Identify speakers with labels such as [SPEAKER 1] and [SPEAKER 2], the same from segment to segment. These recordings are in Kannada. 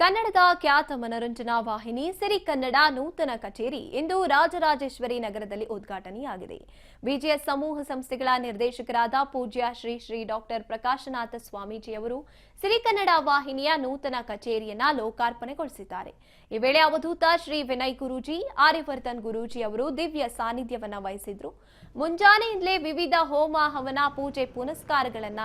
[SPEAKER 1] ಕನ್ನಡದ ಖ್ಯಾತ ಮನರಂಜನಾ ವಾಹಿನಿ ಸಿರಿ ಕನ್ನಡ ನೂತನ ಕಚೇರಿ ಇಂದು ರಾಜರಾಜೇಶ್ವರಿ ನಗರದಲ್ಲಿ ಉದ್ಘಾಟನೆಯಾಗಿದೆ. ಬಿಜಿಎಸ್ ಸಮೂಹ ಸಂಸ್ಥೆಗಳ ನಿರ್ದೇಶಕರಾದ ಪೂಜ್ಯ ಶ್ರೀ ಶ್ರೀ ಡಾಕ್ಟರ್ ಪ್ರಕಾಶನಾಥ ಸ್ವಾಮೀಜಿ ಅವರು ಸಿರಿ ಕನ್ನಡ ವಾಹಿನಿಯ ನೂತನ ಕಚೇರಿಯನ್ನ ಲೋಕಾರ್ಪಣೆಗೊಳಿಸಿದ್ದಾರೆ. ಈ ವೇಳೆ ಅವಧೂತ ಶ್ರೀ ವಿನಯ್ ಗುರೂಜಿ, ಆರ್ಯವರ್ಧನ್ ಗುರೂಜಿ ಅವರು ದಿವ್ಯ ಸಾನ್ನಿಧ್ಯವನ್ನ ವಹಿಸಿದ್ರು. ಮುಂಜಾನೆಯಿಂದಲೇ ವಿವಿಧ ಹೋಮ ಹವನ ಪೂಜೆ ಪುನಸ್ಕಾರಗಳನ್ನ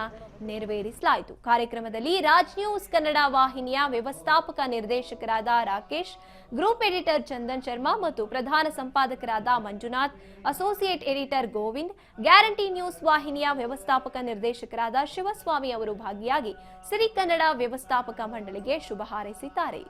[SPEAKER 1] ನೆರವೇರಿಸಲಾಯಿತು. ಕಾರ್ಯಕ್ರಮದಲ್ಲಿ ರಾಜ್ ನ್ಯೂಸ್ ಕನ್ನಡ ವಾಹಿನಿಯ ವ್ಯವಸ್ಥಾಪಕ ನಿರ್ದೇಶಕರಾದ ರಾಕೇಶ್, ಗ್ರೂಪ್ ಎಡಿಟರ್ ಚಂದನ್ ಶರ್ಮಾ ಮತ್ತು ಪ್ರಧಾನ ಸಂಪಾದಕರಾದ Manjunath, associate editor Govind, guarantee news ವಾಹಿನಿಯ ವ್ಯವಸ್ಥಾಪಕ ನಿರ್ದೇಶಕರಾದ ಶಿವಸ್ವಾಮಿ ಅವರು ಭಾಗಿಯಾಗಿ ಸಿರಿ ಕನ್ನಡ ವ್ಯವಸ್ಥಾಪಕ ಮಂಡಳಿಗೆ ಶುಭ ಹಾರೈಸಿದ್ದಾರೆ.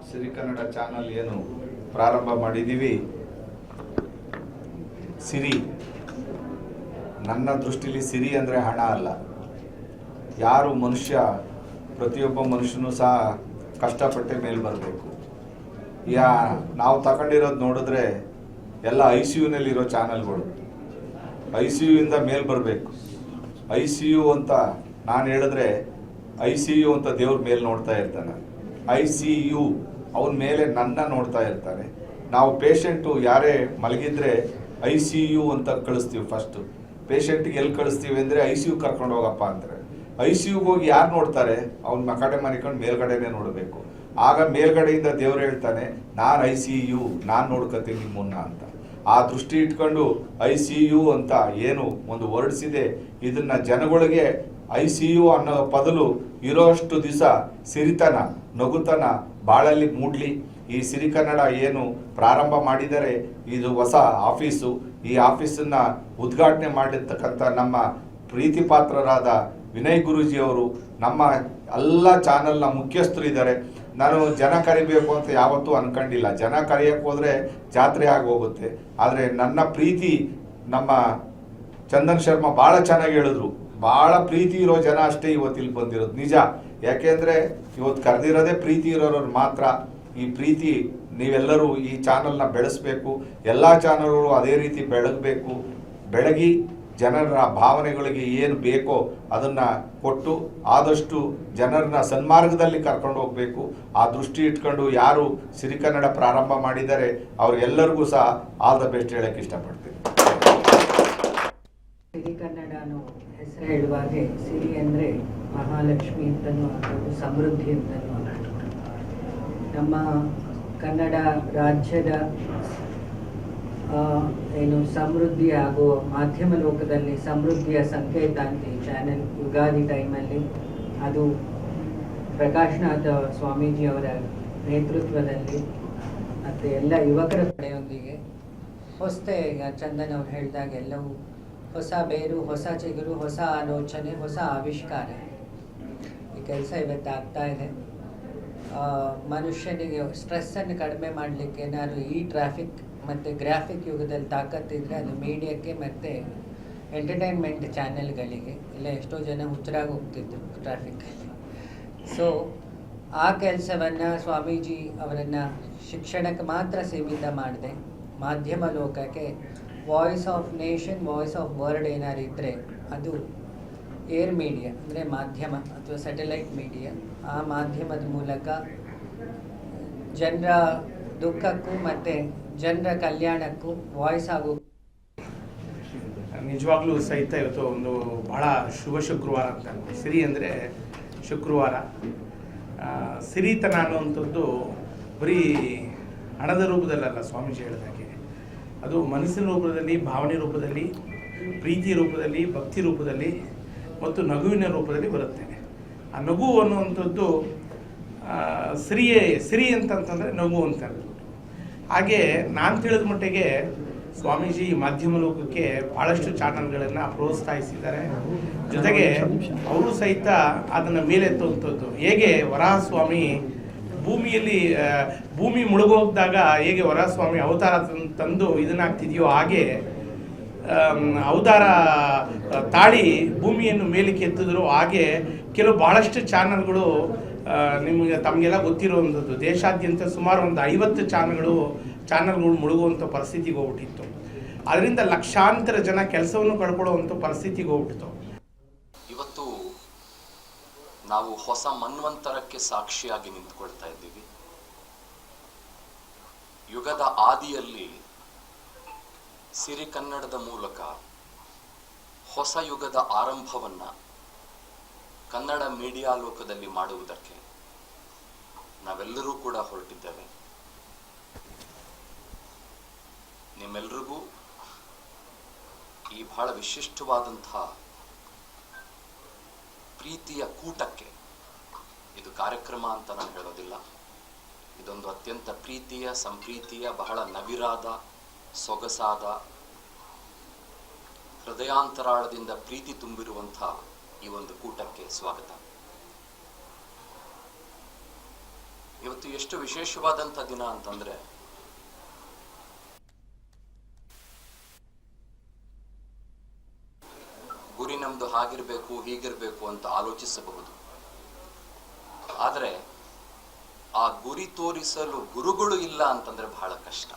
[SPEAKER 2] ಸಿರಿ ಕನ್ನಡ ಚಾನಲ್ ಏನು ಪ್ರಾರಂಭ ಮಾಡಿದ್ದೀವಿ, ಸಿರಿ ನನ್ನ ದೃಷ್ಟಿಲಿ ಸಿರಿ ಅಂದರೆ ಹಣ ಅಲ್ಲ. ಯಾರು ಮನುಷ್ಯ, ಪ್ರತಿಯೊಬ್ಬ ಮನುಷ್ಯನೂ ಸಹ ಕಷ್ಟಪಟ್ಟೆ ಮೇಲೆ ಬರಬೇಕು. ನಾವು ತಗೊಂಡಿರೋದು ನೋಡಿದ್ರೆ ಎಲ್ಲ ICUನಲ್ಲಿರೋ ಚಾನಲ್ಗಳು, ICUಯಿಂದ ಮೇಲೆ ಬರಬೇಕು. ICU ಅಂತ ನಾನು ಹೇಳಿದ್ರೆ ICU ಅಂತ ದೇವ್ರ ಮೇಲೆ ನೋಡ್ತಾ ಇರ್ತಾನೆ, ICU ಅವನ ಮೇಲೆ ನನ್ನ ನೋಡ್ತಾ ಇರ್ತಾರೆ. ನಾವು ಪೇಷಂಟು ಯಾರೇ ಮಲಗಿದ್ರೆ ICU ಅಂತ ಕಳಿಸ್ತೀವಿ. ಫಸ್ಟು ಪೇಷಂಟ್ಗೆ ಎಲ್ಲಿ ಕಳಿಸ್ತೀವಿ ಅಂದರೆ ICU ಕರ್ಕೊಂಡು ಹೋಗಪ್ಪ ಅಂತಾರೆ. ICUಗೆ ಹೋಗಿ ಯಾರು ನೋಡ್ತಾರೆ? ಅವ್ನ ಕಡೆ ಮನಿಕೊಂಡು ಮೇಲ್ಗಡೆನೇ ನೋಡಬೇಕು. ಆಗ ಮೇಲ್ಗಡೆಯಿಂದ ದೇವ್ರು ಹೇಳ್ತಾನೆ, ನಾನು ICU, ನಾನು ನೋಡ್ಕೊತೀನಿ ನಿಮ್ಮನ್ನ ಅಂತ. ಆ ದೃಷ್ಟಿ ಇಟ್ಕೊಂಡು ICU ಅಂತ ಏನು ಒಂದು ವರ್ಡ್ಸ್ ಇದೆ, ಇದನ್ನ ಜನಗಳಿಗೆ ICU ಅನ್ನೋ ಬದಲು ಇರೋಷ್ಟು ದಿವಸ ಸಿರಿತನ, ನಗುತನ ಬಾಳಲ್ಲಿ ಮೂಡ್ಲಿ. ಈ ಸಿರಿ ಕನ್ನಡ ಏನು ಪ್ರಾರಂಭ ಮಾಡಿದರೆ ಇದು ಹೊಸ ಆಫೀಸು. ಈ ಆಫೀಸನ್ನ ಉದ್ಘಾಟನೆ ಮಾಡಿರ್ತಕ್ಕಂಥ ನಮ್ಮ ಪ್ರೀತಿ ಪಾತ್ರರಾದ ವಿನಯ್ ಗುರೂಜಿ ಅವರು, ನಮ್ಮ ಎಲ್ಲ ಚಾನಲ್ನ ಮುಖ್ಯಸ್ಥರು ಇದ್ದಾರೆ. ನಾನು ಜನ ಕರಿಬೇಕು ಅಂತ ಯಾವತ್ತೂ ಅನ್ಕೊಂಡಿಲ್ಲ. ಜನ ಕರೆಯಕ್ಕೆ ಹೋದರೆ ಜಾತ್ರೆ ಆಗೋಗುತ್ತೆ. ಆದರೆ ನನ್ನ ಪ್ರೀತಿ ನಮ್ಮ ಚಂದನ್ ಶರ್ಮಾ ಭಾಳ ಚೆನ್ನಾಗಿ ಹೇಳಿದ್ರು. ಭಾಳ ಪ್ರೀತಿ ಇರೋ ಜನ ಅಷ್ಟೇ ಇವತ್ತು ಇಲ್ಲಿ ಬಂದಿರೋದು ನಿಜ. ಯಾಕೆಂದರೆ ಇವತ್ತು ಕರೆದಿರೋದೇ ಪ್ರೀತಿ ಇರೋರು ಮಾತ್ರ. ಈ ಪ್ರೀತಿ ನೀವೆಲ್ಲರೂ ಈ ಚಾನಲ್ನ ಬೆಳೆಸಬೇಕು. ಎಲ್ಲ ಚಾನಲ್ಗಳು ಅದೇ ರೀತಿ ಬೆಳಗಿ ಜನರ ಭಾವನೆಗಳಿಗೆ ಏನು ಬೇಕೋ ಅದನ್ನು ಕೊಟ್ಟು ಆದಷ್ಟು ಜನರನ್ನ ಸನ್ಮಾರ್ಗದಲ್ಲಿ ಕರ್ಕೊಂಡು ಹೋಗಬೇಕು. ಆ ದೃಷ್ಟಿ ಇಟ್ಕೊಂಡು ಯಾರು ಸಿರಿ ಕನ್ನಡ ಪ್ರಾರಂಭ ಮಾಡಿದ್ದಾರೆ ಅವ್ರಿಗೆಲ್ಲರಿಗೂ ಸಹ ಆಲ್ ದ ಬೆಸ್ಟ್ ಹೇಳಕ್ಕೆ ಇಷ್ಟಪಡ್ತೀನಿ.
[SPEAKER 3] ಸಿರಿ ಕನ್ನಡನು ಹೆಸರು ಹೇಳುವಾಗೆ ಸಿರಿ ಅಂದರೆ ಮಹಾಲಕ್ಷ್ಮಿ ಅಂತನೂ ಆಗ್ಬೋದು, ಸಮೃದ್ಧಿ ಅಂತನೂ ಆಗ್ಬೋದು. ನಮ್ಮ ಕನ್ನಡ ರಾಜ್ಯದ ಏನು ಸಮೃದ್ಧಿ ಹಾಗೂ ಮಾಧ್ಯಮ ಲೋಕದಲ್ಲಿ ಸಮೃದ್ಧಿಯ ಸಂಕೇತ ಅಂತ ಈ ಚಾನೆಲ್ ಯುಗಾದಿ ಟೈಮಲ್ಲಿ ಅದು ಪ್ರಕಾಶ್ನಾಥ ಸ್ವಾಮೀಜಿಯವರ ನೇತೃತ್ವದಲ್ಲಿ ಮತ್ತು ಎಲ್ಲ ಯುವಕರ ಕಡೆಯೊಂದಿಗೆ ಹೊಸತೆ ಈಗ ಚಂದನ್ ಅವ್ರು ಹೇಳಿದಾಗ ಎಲ್ಲವೂ ಹೊಸ ಬೇರು, ಹೊಸ ಚಿಗುರು, ಹೊಸ ಆಲೋಚನೆ, ಹೊಸ ಆವಿಷ್ಕಾರ. ಈ ಕೆಲಸ ಇವತ್ತು ಆಗ್ತಾ ಇದೆ. ಮನುಷ್ಯನಿಗೆ ಸ್ಟ್ರೆಸ್ಸನ್ನು ಕಡಿಮೆ ಮಾಡಲಿಕ್ಕೆ ಏನಾದ್ರು ಈ ಟ್ರಾಫಿಕ್ ಮತ್ತು ಗ್ರಾಫಿಕ್ ಯುಗದಲ್ಲಿ ತಾಕತ್ತಿದ್ರೆ ಅದು ಮೀಡಿಯಾಕ್ಕೆ ಮತ್ತು ಎಂಟರ್ಟೈನ್ಮೆಂಟ್ ಚಾನೆಲ್ಗಳಿಗೆ. ಇಲ್ಲ ಎಷ್ಟೋ ಜನ ಹುಚ್ಚರಾಗಿ ಹೋಗ್ತಿದ್ರು ಟ್ರಾಫಿಕ್ಕಲ್ಲಿ. ಸೊ ಆ ಕೆಲಸವನ್ನು ಸ್ವಾಮೀಜಿ ಅವರನ್ನು ಶಿಕ್ಷಣಕ್ಕೆ ಮಾತ್ರ ಸೀಮಿತ ಮಾಡದೆ ಮಾಧ್ಯಮ ಲೋಕಕ್ಕೆ voice of nation, voice of world ಏನಾರು ಇದ್ದರೆ ಅದು ಏರ್ ಮೀಡಿಯಾ ಅಂದರೆ ಮಾಧ್ಯಮ ಅಥವಾ ಸ್ಯಾಟಲೈಟ್ ಮೀಡಿಯಾ. ಆ ಮಾಧ್ಯಮದ ಮೂಲಕ ಜನರ ದುಃಖಕ್ಕೂ ಮತ್ತು ಜನರ ಕಲ್ಯಾಣಕ್ಕೂ ವಾಯ್ಸ್ ಆಗೋ.
[SPEAKER 4] ನಿಜವಾಗ್ಲೂ ಸಹಿತ ಇವತ್ತು ಒಂದು ಬಹಳ ಶುಭ ಶುಕ್ರವಾರ ಅಂತ. ಸಿರಿ ಅಂದರೆ ಶುಕ್ರವಾರ. ಸಿರಿತನ ಅನ್ನುವಂಥದ್ದು ಬರೀ ಹಣದ ರೂಪದಲ್ಲಲ್ಲ, ಸ್ವಾಮೀಜಿ ಹೇಳಿದಾಗೆ ಅದು ಮನಸ್ಸಿನ ರೂಪದಲ್ಲಿ, ಭಾವನೆ ರೂಪದಲ್ಲಿ, ಪ್ರೀತಿ ರೂಪದಲ್ಲಿ, ಭಕ್ತಿ ರೂಪದಲ್ಲಿ ಮತ್ತು ನಗುವಿನ ರೂಪದಲ್ಲಿ ಬರುತ್ತೆ. ಆ ನಗು ಅನ್ನುವಂಥದ್ದು ಸಿರಿ ಅಂತಂತಂದರೆ ನಗು ಅಂತ. ಹಾಗೆ ನಾನು ತಿಳಿದ ಮಟ್ಟಿಗೆ ಸ್ವಾಮೀಜಿ ಮಾಧ್ಯಮ ಲೋಕಕ್ಕೆ ಭಾಳಷ್ಟು ಚಾನಲ್ಗಳನ್ನು ಪ್ರೋತ್ಸಾಹಿಸಿದ್ದಾರೆ. ಜೊತೆಗೆ ಅವರು ಸಹಿತ ಅದನ್ನು ಮೇಲೆತ್ತುವಂಥದ್ದು. ಹೇಗೆ ವರಾಹಸ್ವಾಮಿ ಭೂಮಿಯಲ್ಲಿ ಭೂಮಿ ಮುಳುಗೋಗಿದಾಗ ಹೇಗೆ ವರಾಹಸ್ವಾಮಿ ಅವತಾರ ತಂದು ಇದನ್ನಾಗ್ತಿದೆಯೋ, ಹಾಗೆ ಅವತಾರ ತಾಳಿ ಭೂಮಿಯನ್ನು ಮೇಲಕ್ಕೆ ಎತ್ತಿದ್ರು. ಹಾಗೆ ಕೆಲವು ಭಾಳಷ್ಟು ಚಾನಲ್ಗಳು ತಮಗೆಲ್ಲ ಗೊತ್ತಿರುವಂಥದ್ದು ದೇಶಾದ್ಯಂತ ಸುಮಾರು ಒಂದು 50 ಚಾನಲ್ಗಳು ಮುಳುಗುವಂಥ ಪರಿಸ್ಥಿತಿಗೆ ಹೋಗ್ಬಿಟ್ಟಿತ್ತು. ಅದರಿಂದ ಲಕ್ಷಾಂತರ ಜನ ಕೆಲಸವನ್ನು ಕಳ್ಕೊಳ್ಳುವಂಥ ಪರಿಸ್ಥಿತಿಗೆ ಹೋಗ್ಬಿಟ್ಟಿತ್ತು.
[SPEAKER 5] ಇವತ್ತು ನಾವು ಹೊಸ ಮನ್ವಂತರಕ್ಕೆ ಸಾಕ್ಷಿಯಾಗಿ ನಿಂತ್ಕೊಳ್ತಾ ಇದ್ದೀವಿ. ಯುಗದ ಆದಿಯಲ್ಲಿ ಸಿರಿ ಕನ್ನಡದ ಮೂಲಕ ಹೊಸ ಯುಗದ ಆರಂಭವನ್ನ ಕನ್ನಡ ಮೀಡಿಯಾ ಲೋಕದಲ್ಲಿ ಮಾಡುವುದಕ್ಕೆ ನಾವೆಲ್ಲರೂ ಕೂಡ ಹೊರಟಿದ್ದೇವೆ. ನಿಮ್ಮೆಲ್ಲರಿಗೂ ಈ ಬಹಳ ವಿಶಿಷ್ಟವಾದಂತಹ ಪ್ರೀತಿಯ ಕೂಟಕ್ಕೆ, ಇದು ಕಾರ್ಯಕ್ರಮ ಅಂತ ನಾನು ಹೇಳೋದಿಲ್ಲ, ಇದೊಂದು ಅತ್ಯಂತ ಪ್ರೀತಿಯ, ಸಂಪ್ರೀತಿಯ, ಬಹಳ ನವಿರಾದ, ಸೊಗಸಾದ, ಹೃದಯಾಂತರಾಳದಿಂದ ಪ್ರೀತಿ ತುಂಬಿರುವಂತಹ ಈ ಒಂದು ಕೂಟಕ್ಕೆ ಸ್ವಾಗತ. ಇವತ್ತು ಎಷ್ಟು ವಿಶೇಷವಾದಂಥ ದಿನ ಅಂತಂದ್ರೆ, ಗುರಿ ನಮ್ದು ಹಾಗಿರ್ಬೇಕು ಹೀಗಿರ್ಬೇಕು ಅಂತ ಆಲೋಚಿಸಬಹುದು. ಆದರೆ ಆ ಗುರಿ ತೋರಿಸಲು ಗುರುಗಳು ಇಲ್ಲ ಅಂತಂದ್ರೆ ಬಹಳ ಕಷ್ಟ.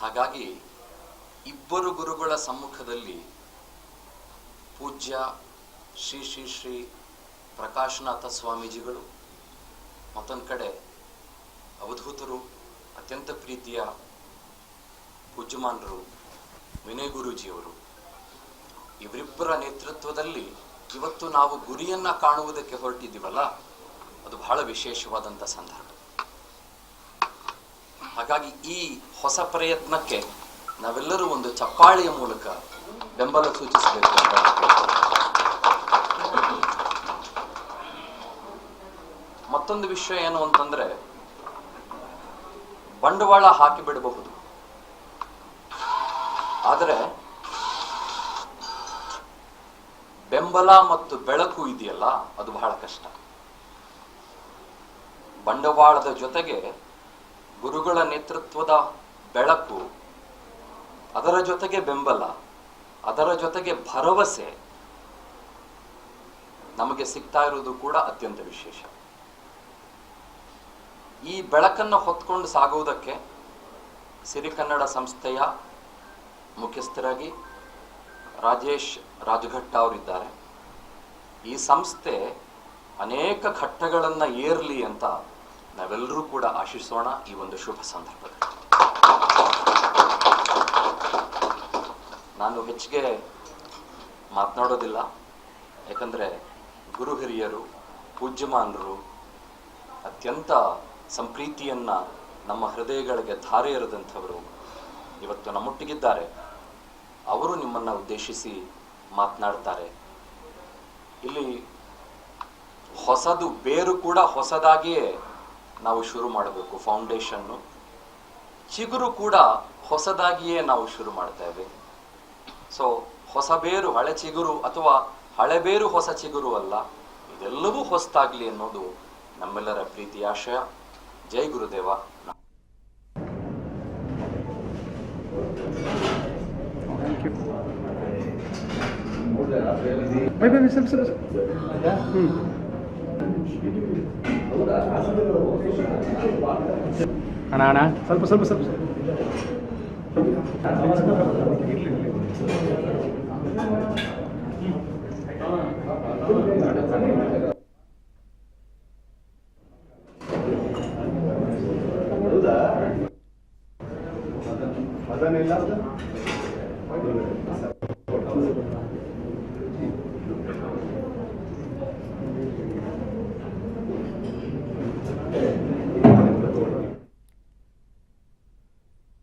[SPEAKER 5] ಹಾಗಾಗಿ ಇಬ್ಬರು ಗುರುಗಳ ಸಮ್ಮುಖದಲ್ಲಿ ಪೂಜ್ಯ ಶ್ರೀ ಶ್ರೀ ಶ್ರೀ ಪ್ರಕಾಶ್ನಾಥ ಸ್ವಾಮೀಜಿಗಳು, ಮತ್ತೊಂದು ಕಡೆ ಅವಧೂತರು, ಅತ್ಯಂತ ಪ್ರೀತಿಯ ಪೂಜ್ಯಮಾನರು ವಿನಯ್ ಗುರೂಜಿಯವರು, ಇವರಿಬ್ಬರ ನೇತೃತ್ವದಲ್ಲಿ ಇವತ್ತು ನಾವು ಗುರಿಯನ್ನ ಕಾಣುವುದಕ್ಕೆ ಹೊರಟಿದ್ದೀವಲ್ಲ, ಅದು ಬಹಳ ವಿಶೇಷವಾದಂಥ ಸಂದರ್ಭ. ಹಾಗಾಗಿ ಈ ಹೊಸ ಪ್ರಯತ್ನಕ್ಕೆ ನಾವೆಲ್ಲರೂ ಒಂದು ಚಪ್ಪಾಳೆಯ ಮೂಲಕ ಬೆಂಬಲ ಸೂಚಿಸಬೇಕು ಅಂತ. ಮತ್ತೊಂದು ವಿಷಯ ಏನು ಅಂತಂದ್ರೆ, ಬಂಡವಾಳ ಹಾಕಿ ಬಿಡಬಹುದು, ಆದರೆ ಬೆಂಬಲ ಮತ್ತು ಬೆಳಕು ಇದೆಯಲ್ಲ, ಅದು ಬಹಳ ಕಷ್ಟ. ಬಂಡವಾಳದ ಜೊತೆಗೆ ಗುರುಗಳ ನೇತೃತ್ವದ ಬೆಳಕು, ಅದರ ಜೊತೆಗೆ ಬೆಂಬಲ, ಅದರ ಜೊತೆಗೆ ಭರವಸೆ ನಮಗೆ ಸಿಗ್ತಾ ಇರುವುದು ಕೂಡ ಅತ್ಯಂತ ವಿಶೇಷ. ಈ ಬೆಳಕನ್ನು ಹೊತ್ಕೊಂಡು ಸಾಗುವುದಕ್ಕೆ ಸಿರಿ ಕನ್ನಡ ಸಂಸ್ಥೆಯ ಮುಖ್ಯಸ್ಥರಾಗಿ ರಾಜೇಶ್ ರಾಜಘಟ್ಟ ಅವರಿದ್ದಾರೆ. ಈ ಸಂಸ್ಥೆ ಅನೇಕ ಘಟ್ಟಗಳನ್ನು ಏರ್ಲಿ ಅಂತ ನಾವೆಲ್ಲರೂ ಕೂಡ ಆಶಿಸೋಣ ಈ ಒಂದು ಶುಭ ಸಂದರ್ಭದಲ್ಲಿ. ನಾನು ಹೆಚ್ಚಿಗೆ ಮಾತನಾಡೋದಿಲ್ಲ, ಯಾಕಂದರೆ ಗುರು ಹಿರಿಯರು, ಪೂಜ್ಯಮಾನರು ಅತ್ಯಂತ ಸಂಪ್ರೀತಿಯನ್ನು ನಮ್ಮ ಹೃದಯಗಳಿಗೆ ಧಾರೆ ಎರೆದಂಥವರು ಇವತ್ತು ನಮ್ಮೊಟ್ಟಿಗಿದ್ದಾರೆ. ಅವರು ನಿಮ್ಮನ್ನು ಉದ್ದೇಶಿಸಿ ಮಾತನಾಡ್ತಾರೆ. ಇಲ್ಲಿ ಹೊಸದು ಬೇರು ಕೂಡ ಹೊಸದಾಗಿಯೇ ನಾವು ಶುರು ಮಾಡಬೇಕು. ಫೌಂಡೇಶನ್ನು ಚಿಗುರು ಕೂಡ ಹೊಸದಾಗಿಯೇ ನಾವು ಶುರು ಮಾಡ್ತೇವೆ. ಸೊ ಹೊಸ ಬೇರು ಹಳೆ ಚಿಗುರು ಅಥವಾ ಹಳೆ ಬೇರು ಹೊಸ ಚಿಗುರು ಅಲ್ಲ, ಇದೆಲ್ಲವೂ ಹೊಸದಾಗ್ಲಿ ಅನ್ನೋದು ನಮ್ಮೆಲ್ಲರ ಪ್ರೀತಿಯ ಆಶಯ. ಜೈ ಗುರುದೇವ.
[SPEAKER 6] ಅಣ್ಣ ಅಣ್ಣ ಸ್ವಲ್ಪ ಸ್ವಲ್ಪ ಸ್ವಲ್ಪ
[SPEAKER 2] ಅದನ್ನೆಲ್ಲ